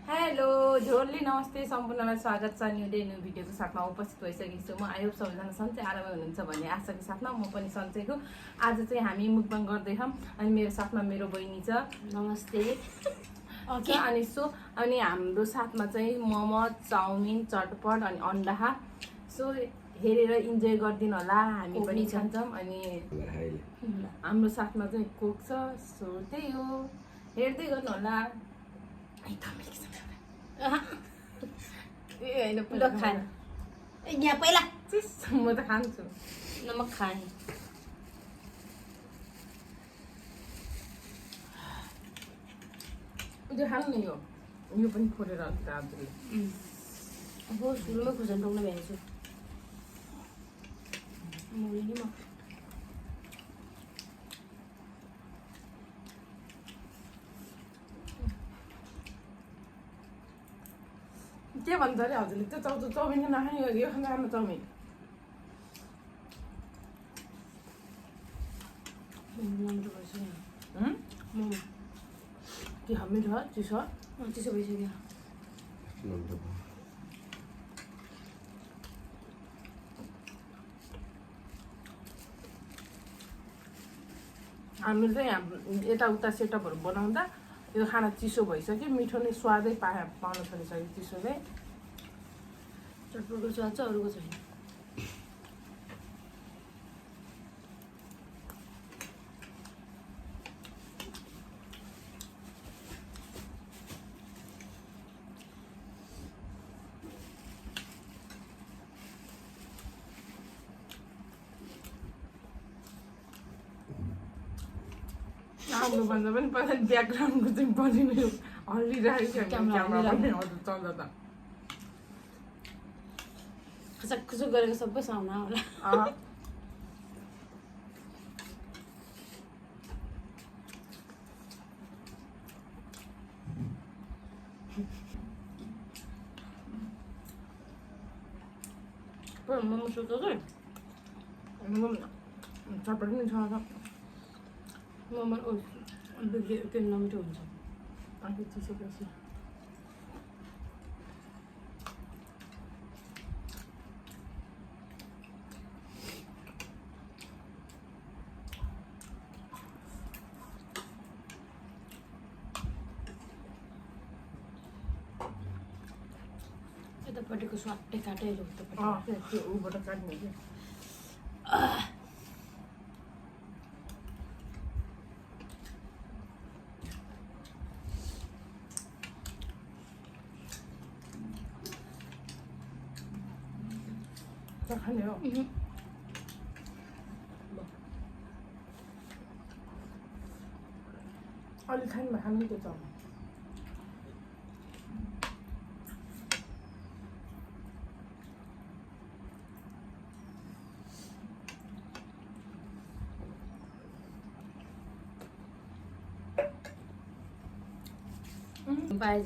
Hello झोरली नमस्ते सम्पूर्णलाई स्वागत छ न्यू डे न्यू भिडियोको साथमा उपस्थित भइसकेको छु। म आयोग सबैजना सन्चै आरामै हुनुहुन्छ भन्ने आशाको साथमा म पनि सन्चै छु। आज चाहिँ हामी मुकबाङ गर्दैछौँ अनि मेरो साथमा मेरो बहिनी छ। नमस्ते। ओके अनि हाम्रो साथमा चाहिँ मोमो चाउमिन चटपट अनि अन्डा सो हेरेर इन्जोय गरिदिनु होला। हामी पनि खान्छौँ अनि हाम्रो साथमा चाहिँ कोक छ। सो त्यही हो, हेर्दै गर्नु होला। ए हैन पुरा खान यहाँ पहिला म त खान्छु नमक खाने उयो खानु नि यो पनि खोलेर दाजुले अब सुरुमै खुर्सानी टोक्न भ्याएछु मैले नि म के भन्छ अरे हजुरले त्यो चाउमिन नखाने यो खानु चाउमिन राम्रो भइसक्यो मोमो के हामी छ चिसो चिसो भइसक्यो। हामी चाहिँ यताउता सेटअपहरू बनाउँदा यो खाना चिसो भइसक्यो। मिठो नै स्वादै पाउन थालिसक्यो चिसोले। चटपटको स्वाद चाहिँ अरूको छैन। हाम्रो भन्दा पनि पहिला ब्याकग्राउन्डको चाहिँ बढी हल्लिरहेको छ। क्यामेरा पनि हजुर चल्दा त खसक खसक गरेको सबै सामना होला। मोमो सोच्दा चाहिँ चटपटी पनि छ मोमो के नमिठो हुन्छ। अनि चिसो बेसी यतापट्टिको स्वाटै काटेर उतापट्टि त्यो ऊबाट काट्ने कि खाने हो। अलिक खानु खानु त्यो चाउमिन पाएछ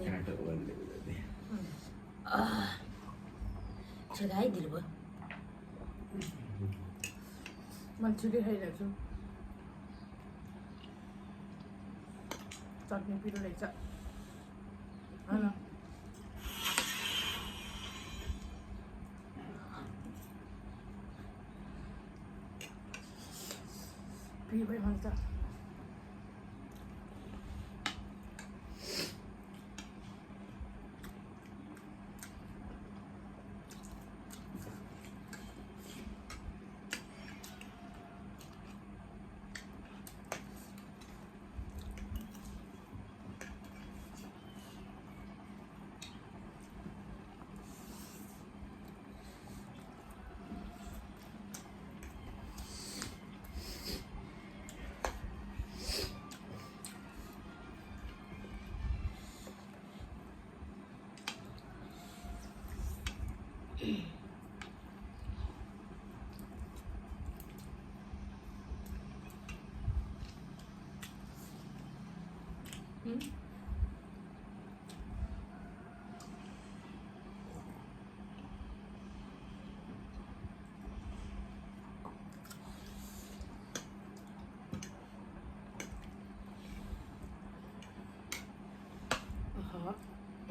छिराइदिनु भयो। मैले छिटै खाइरहेको छु। चटनी पिरो रहेछ होइन। पिरो भइ भन्छ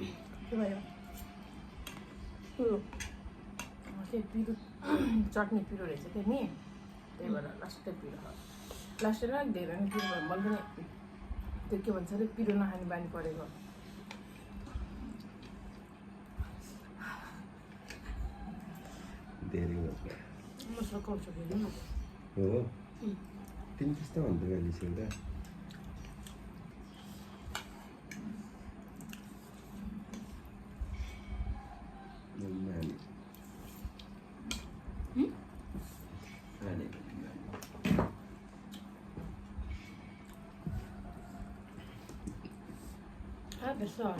के भयो त्यो पिरो चटनी पिरो रहेछ क्या नि त्यही भएर लास्टै पिरो लास्टै धेरै नै पिरो भयो मैले पनि त्यो के भन्छ अरे पिरो नखाने बानी परेको धेरै हो म सकाउँछु फेरि न हो तिमी त्यस्तो भन्दै अलिसक्यो त pessoal.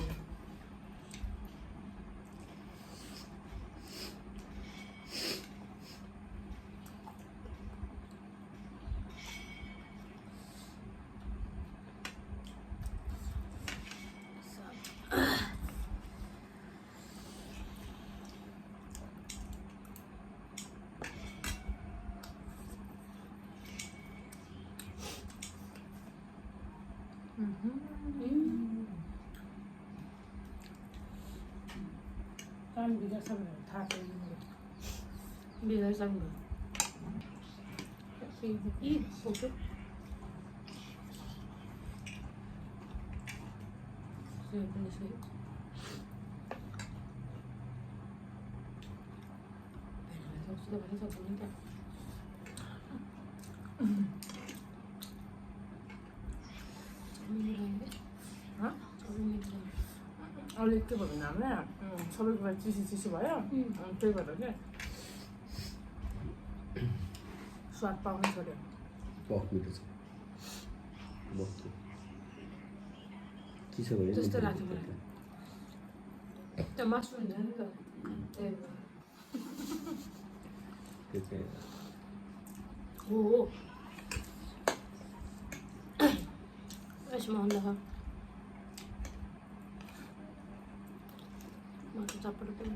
Kan bisa sama thata ini. Bisa sama. Ih, oke. Saya punya saya. Sudah banyak satu ini kan. Hah? अलिक के भयो भने सबै कुरा चिसो चिसो भयो त्यही भएर क्या स्वाद पाउनु छोड्यो मिठो छ चिसो भयो त्यस्तो लाग्छ मलाई त्यो मासु हुन्छ नि त त्यही भएर त्यो चाहिँ हो यसमा अन्त मासु चप्पल पनि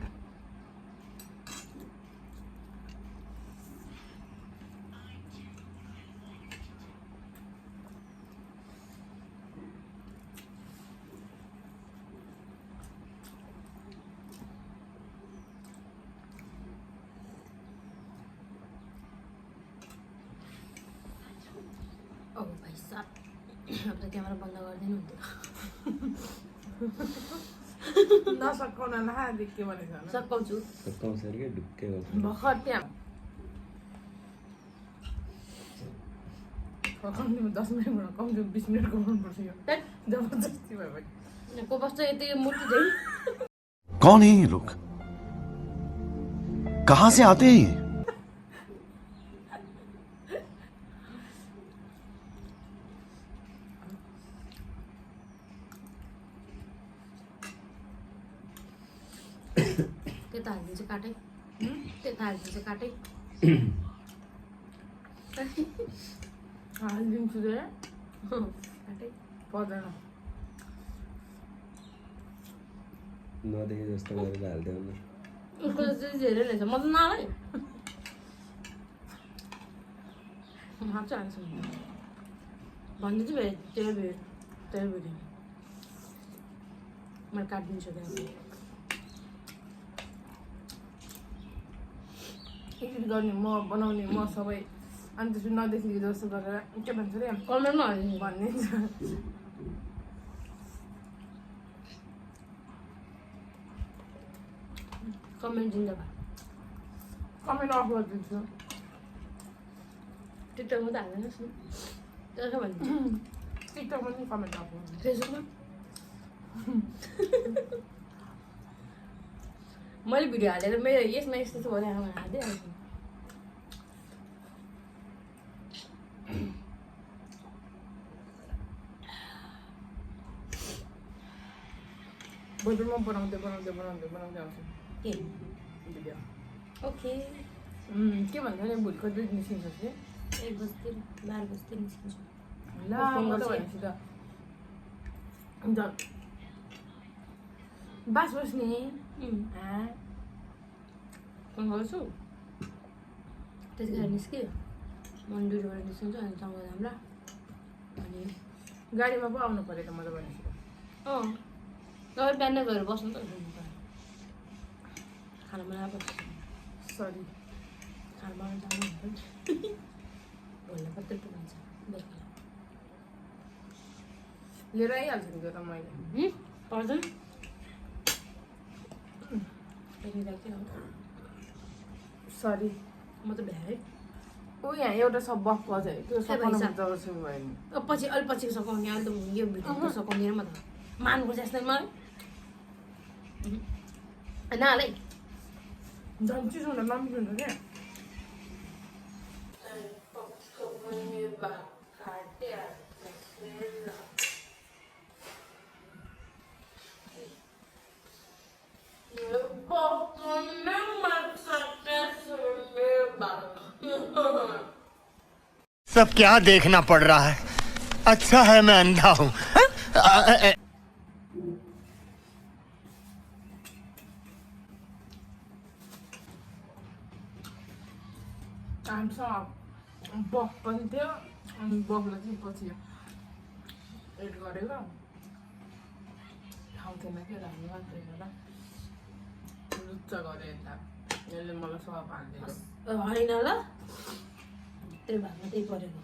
ओ भाइ साहब अब त क्यामेरा बन्द गरिदिनु हुन्थ्यो नसकाउन नखाएदेखि के भनेको सकाउँछु सकाउँछ अरे क्या ढुक्कै गर्छ भर्खर त्यहाँ कम्तीमा 10 मिनटबाट कम्तीमा 20 मिनट गर्नुपर्छ यो जबरजस्ती भयो भने को बस्छ यति मूर्ति चाहिँ कौन है ये लोग कहां से आते हैं ये त्यता हालिदिन्छु काटै त्यता हालिदिन्छु काटै हालिदिन्छु रे काटै पर्दैन नदेखे जस्तो गरेर हालिदेऊ न उसको चाहिँ धेरै रहेछ म त नआए हाल्छु हाल्छु भनिदिन्छु भेट त्यही भेट मैले काटिदिन्छु त्यहाँ एडिट गर्ने म बनाउने म सबै अनि त्यसपछि नदेखिएको जस्तो गरेर के भन्छ अरे कमेन्टमा हालिदिन्छु भनिदिन्छ कमेन्ट जिन्दाबाद कमेन्ट अफ गरिदिन्छु टिकटकमा त हाल्दैनस् न त्यसो भनिदिन्छु टिकटकमा पनि कमेन्ट अफ गरिदिन्छु फेसबुकमा मैले भिडियो हालेर मेरो यसमा यस्तो छ भने हालिदिइहाल्छु भोलिमा बनाउँदै आउँछु के भिडियो ओके के भन्छ अरे भोलिको दुध निस्किन्छ कि 1 बजीतिर 12 बजीतिर निस्किन्छु ल भनेपछि त अन्त बास बस्ने फोन गर्छु त्यतिखेर निस्क्यो म ड्युटीबाट निस्किन्छु अनि सँगै जाउँला अनि गाडीमा पो आउनु पऱ्यो त म त भनेपछि अँ तपाईँ बिहान गएर बस्नु त खाना बनाएर बस्नु सरी खाना बनाउनु जानु हुन्छ भोलि मात्रै पुग्नुहुन्छ बेलुका लिएर आइहाल्छु नि त्यो त मैले पर्दैन त्यहाँनिर के हो सरी म त भ्याएँ ऊ यहाँ एउटा सब बफ बज्यो त्यो सकाउनु भइसक्यो। जब सुरु भयो नि पछि अलिक पछि सघाउने अहिले त यो भिडियो त सघाउने म त मानको जस्तै मलाई नहालै झन् चिसो हुँदा नमिठो हुन्छ क्या सब क्या देखना पड़ रहा है अच्छा है मैं अंधा हूँ हामीसँग बफ पनि थियो अनि बफलाई चाहिँ पछि एड गरेर ठाउँ थिएन क्या राम्रो त्यही भएर लुच्च गरेँ यता यसले मलाई सब हालिदियो होइन ल त्यही भागमा त्यही परेको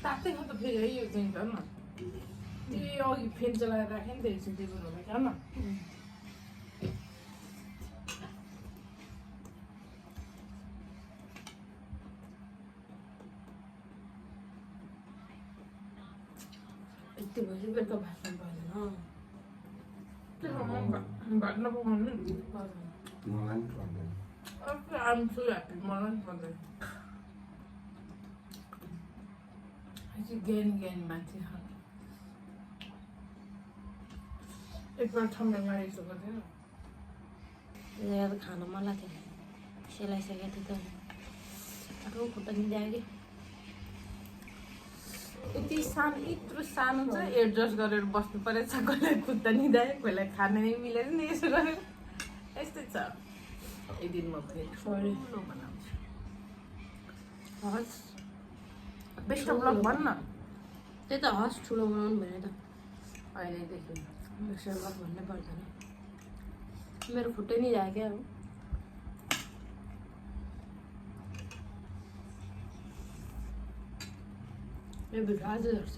तातै हो त फेरि है यो चाहिँ झन् न ए अघि फेन चलाएर राखेँ नि त एकछिन टेबलहरूलाई क्या न यति भएपछि बेलुका भात खानु पर्दैन भात नपकाउनु मलाई पनि पर्दैन आम सो ह्याप्पी मलाई पनि पर्दैन ज्ञानी ज्ञानी मान्छे एकपल्ट ठम्मै मारिसकेको थियो त्यसले त खानु मन लाग्थ्यो सेलाइसकेको थियो त आएको खुट्टा निस्कियो कि यति सानो यत्रो सानो चाहिँ एडजस्ट गरेर बस्नु परेछ कसैलाई खुट्टा निदायो कसैलाई खाना नै मिलेर नि यसो गरेर यस्तै छ एक दिन म फेरि ठुलो बनाउँछु हस् बेस्ट अफ लक भन्न त्यही त हस् ठुलो बनाउनु भने त अहिलेदेखि मिक्सर लक भन्नै पर्दैन मेरो खुट्टै नि जायो क्या यो भिडियो आज झर्छ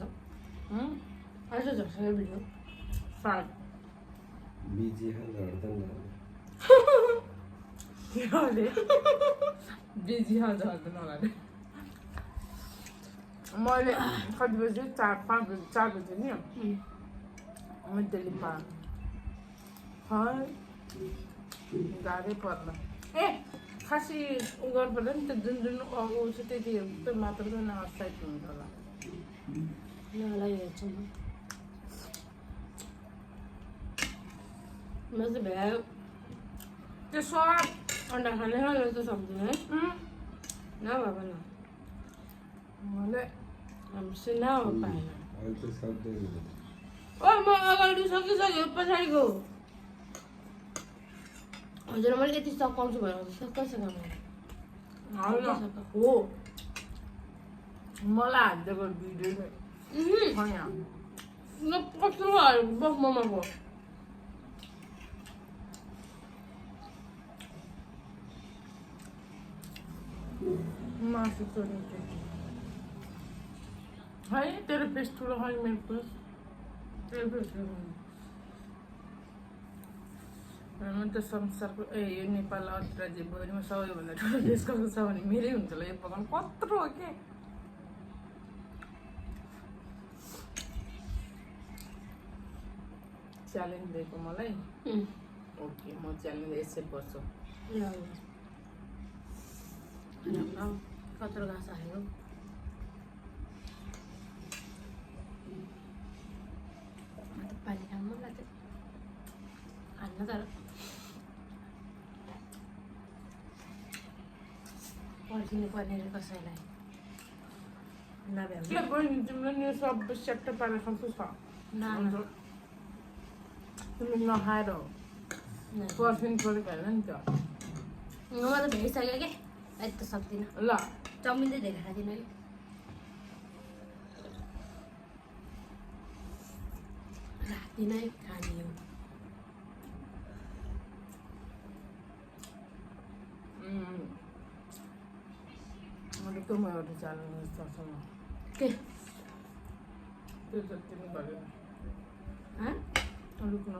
आज झर्छ यो भिडियो साग बिजी झर्दैन अरे बिजी झर्दैन होला अरे मैले कति बजी 4-5 बजी 4 बजी नि मैले त्यसले गाह्रै पर्ला ए खासै उ गर्नु पर्दैन नि त जुन जुन ऊ छ त्यति मात्र त नसाइड हुन्छ होला मलाई हेर्छु म चाहिँ भ्यायो त्यो सब अन्डा खाने हो यो त सक्दैन है न बाबा न मैले हमसे न हो पाएन अहिले त सक्दैन ओ म अगाडि सकिसक्यो पछाडिको हजुर मैले यति सकाउँछु भनेर सक्कै सकाउनु हो मलाई हालिदिएको भिडियो कस्तो बफ ममाको मासु चोरेको है तेरो पेस्ट ठुलो है मेरो पेस्ट तेरो पेस्ट म त संसारको यो नेपाल राज्य भरिमा सबैभन्दा ठुलो देश कसको छ भने मेरै हुन्छ होला यो पकाउनु कत्रो हो के च्यालेन्ज दिएको मलाई ओके म च्यालेन्ज एक्सेप्ट गर्छु कत्रो घाँस हालेको खान्न तर पर्खिनु पर्ने रे कसैलाई नभ्याउने बहिनी तिम्रो नि सब सेक्ट पारेर कस्तो छ तिमीले नखाएर हो पर्खिनु परेको होइन नि त म त भ्याइसक्यो क्या अहिले त सक्दिनँ ल चाउमिन चाहिँ धेरै खाँदिनँ है राति नै खाने हो अलिक म एउटा चाल्नु सक्छु के त्यो जति पनि भयो अलिक न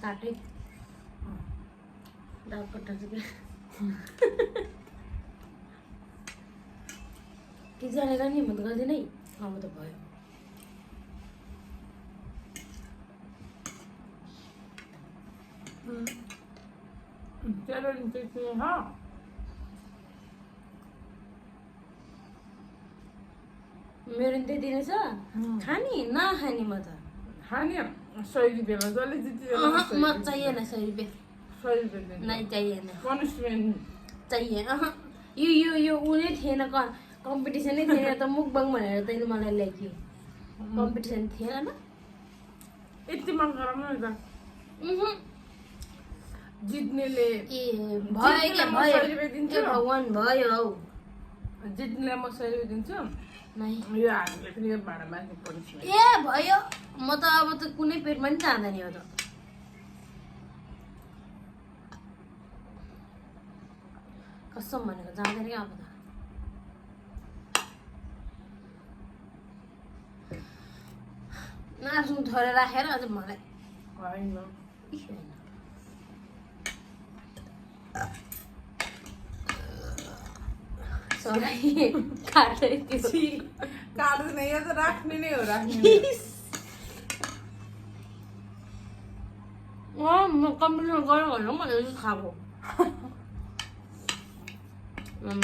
काटै डाउकट्टा चाहिँ के जानेर नि म त गर्दिनँ है अब त भयो तेरो चाहिँ हाँ मेरो नि त्यति नै छ खाने नखाने म त खाने 100 रुपियाँमा जसले जित्यो म चाहिएन 100 रुपियाँ 100 रुपियाँ नै चाहिएन पनिसमेन्ट चाहिएन यो उनी थिएन कम्पिटिसनै थिएन त मुकबाङ भनेर तैँले मलाई ल्याइदियो कम्पिटिसन थिएन न यति मन गराउनु नि त जित्नेले ए भयो क्या भयो 100 रुपियाँ दिन्छु ए भगवान् भयो हौ जित्नेलाई म 100 रुपियाँ दिन्छु नै यो हामीले पनि यो भाडा माथि पनिसमेन्ट ए भयो म त अब त कुनै पेटमा नि जाँदैन हो त कसम भनेको जाँदैन क्या अब त आफ्नो थोरै राखेर अझ मलाई होइन सरी काट्दै त्यो काट्दैन यो त राख्ने नै हो राख्ने म कम्पिटिसन गरेँ भनेर मैले चाहिँ खाएको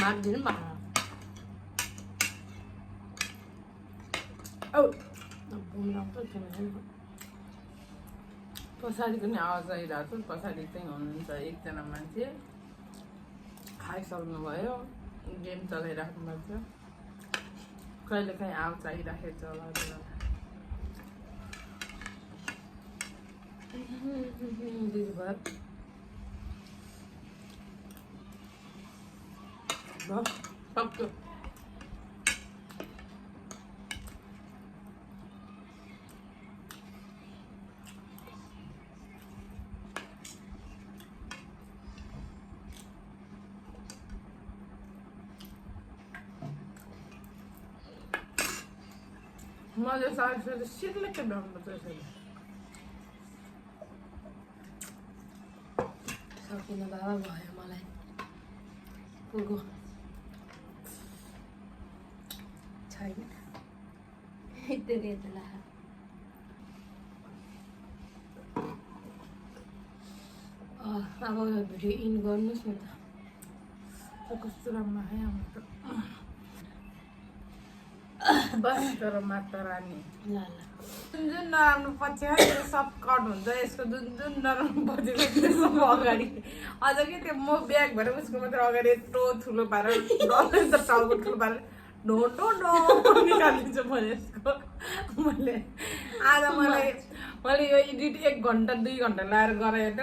मार्दिनु भएको औ बुझ्नु पछाडि पनि आवाज आइरहेको छ पछाडि चाहिँ हुनुहुन्छ एकजना मान्छे खाइसक्नुभयो गेम चलाइराख्नु भएको छ कहिले काहीँ आवाज आइराखेको छ होला दिदी भयो सक्यो मजा साग सिर्लेकै भ्याउनुपर्छ यसरी सकिन बाबा भयो मलाई पुगो छैन यति ला अब भिडियो इन गर्नुहोस् न त कस्तो राम्रो है हाम्रो त बस तर माता रानी ल ल जुन जुन नराम्रो पक्ष त्यो सब कट हुन्छ यसको जुन जुन नराम्रो पक्ष छ त्यो सब अगाडि अझ कि त्यो म ब्याग भएर उसको मात्रै अगाडि यत्रो ठुलो पारेर डल्लै त टाउको ठुलो पारेर ढोटो निकालिदिन्छु म यसको मैले आज मैले यो एडिट 1 घन्टा 2 घन्टा लाएर गराएँ त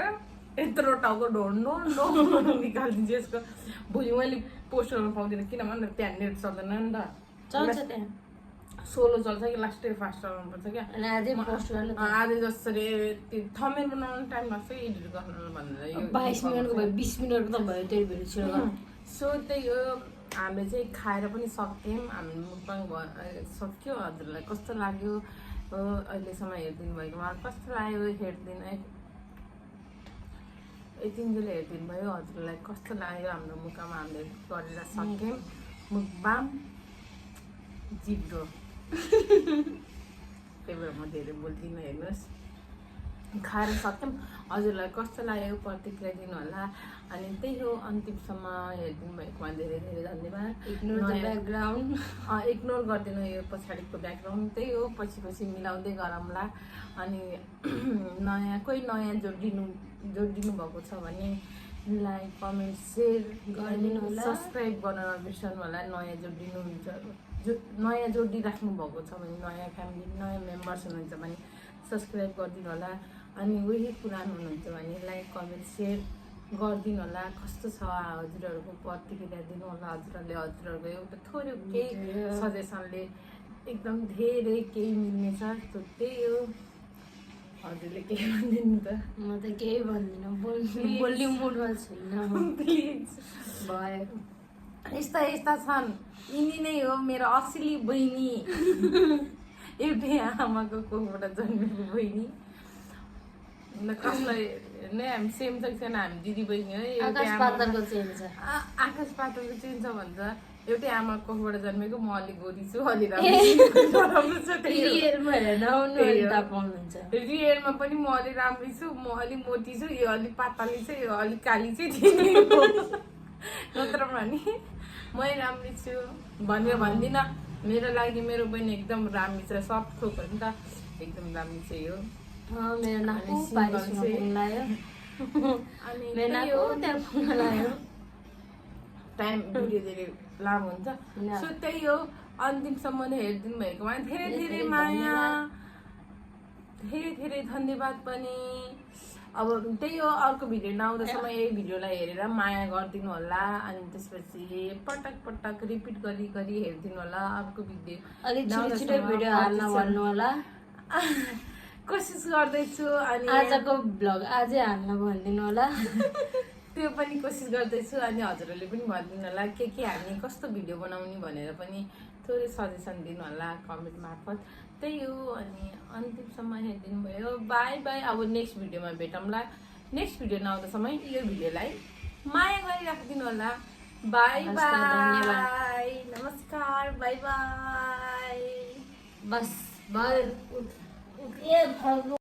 यत्रो टाउको ढोड्नु निकालिदिन्छु यसको भोलि मैले पोस्ट गर्नु पाउँदिनँ किनभने त्यहाँ नेट चल्दैन नि त चल्छ त्यहाँ सोलो चल्छ कि लास्टै फास्ट चलाउनुपर्छ क्या अनि आजै पोस्ट गर्नु आज जसरी त्यो थमेल बनाउनु टाइम लाग्छ एडिट गर्नु भनेर यो 22 मिनटको भयो 20 मिनटको त भयो त्यही भिडियो छिटो सो त्यही हो हामीले चाहिँ खाएर पनि सक्यौँ हामी मुकबाङ सक्यो हजुरलाई कस्तो लाग्यो अहिलेसम्म हेरिदिनु भएको मलाई कस्तो लाग्यो हेरिदिनु यतिन्जेले हेरिदिनु भयो हजुरलाई कस्तो लाग्यो हाम्रो मुकामा हामीले गरेर सक्यौँ मुकबाङ जिब्रो त्यही भएर म धेरै बोल्दिनँ हेर्नुहोस् खाएर सक्यौँ। हजुरलाई कस्तो लाग्यो प्रतिक्रिया दिनु होला। अनि त्यही हो, अन्तिमसम्म हेरिदिनु भएकोमा धेरै धेरै धन्यवाद। इग्नोर गरिदिनु यो पछाडिको ब्याकग्राउन्ड। त्यही हो, पछि मिलाउँदै गरौँला। अनि कोही नयाँ जोडिदिनु भएको छ भने लाइक कमेन्ट सेयर गरिदिनु होला, सब्सक्राइब गर्न नबिर्सनु होला। नयाँ जोडिराख्नु भएको छ भने, नयाँ फ्यामिली नयाँ मेम्बर्स हुनुहुन्छ भने सब्सक्राइब गरिदिनु होला। अनि उही पुरानो हुनुहुन्छ भने लाइक कमेन्ट सेयर गरिदिनु होला। कस्तो छ हजुरहरूको प्रतिक्रिया दिनु होला। हजुरहरूको एउटा थोरै केही सजेसनले एकदम धेरै केही मिल्नेछ। त्यही हो, हजुरले केही भनिदिनु त। म त केही भन्दिनँ, बोल्ने मुडमा छैन। प्लिज भयो, यस्ता छन्। यिनी नै हो मेरो असली बहिनी, एउटै आमाको कोखबाट जन्मेको बहिनी। कसलाई नै हामी सेम छ छैन, हामी दिदी बहिनी हो। आकाश पातालको चेन्ज छ, आकाश पातालको चेन्ज छ भन्छ। एउटै आमाको कोखबाट जन्मेको। म अलिक गोरी छु, अलि रियलमा पनि म अलि राम्री छु, म अलि मोटी छु, यो अलि पातली छ, यो अलि काली चाहिँ नत्र भने मै राम्री छु भनेर भन्दिनँ। मेरो लागि मेरो बहिनी एकदम राम्री छ, सब थोक हो नि त, एकदम राम्री छ यो। मेरो नाकु पारिसमा लाग्यो, अनि टाइम भिडियो धेरै लामो हुन्छ। सो त्यही हो, अन्तिमसम्म हेरिदिनु भएकोमा धेरै धेरै माया, धेरै धेरै धन्यवाद पनि। अब त्यही हो, अर्को भिडियो नआउँदासम्म यही भिडियोलाई हेरेर माया गरिदिनु होला। अनि त्यसपछि पटक रिपिट गरी हेरिदिनु होला। अर्को भिडियो छिटो भिडियो हाल्न भन्नु होला। कोसिस गर्दैछु। अनि आजको भ्लग आजै हाल्न भनिदिनु होला। त्यो पनि कोसिस गर्दैछु। अनि हजुरहरूले पनि भनिदिनु होला के हामी कस्तो भिडियो बनाउने भनेर पनि थोरै सजेसन दिनु होला कमेन्ट मार्फत। त्यही हो, अनि अन्तिमसम्म हेरिदिनु भयो। By by. अब नेक्स्ट भिडियोमा भेटौँला। नेक्स्ट भिडियो नआउँदासम्म यो भिडियोलाई माया गरिराखिदिनु होला। बाई बाई, नमस्कार, बाई बाई। बस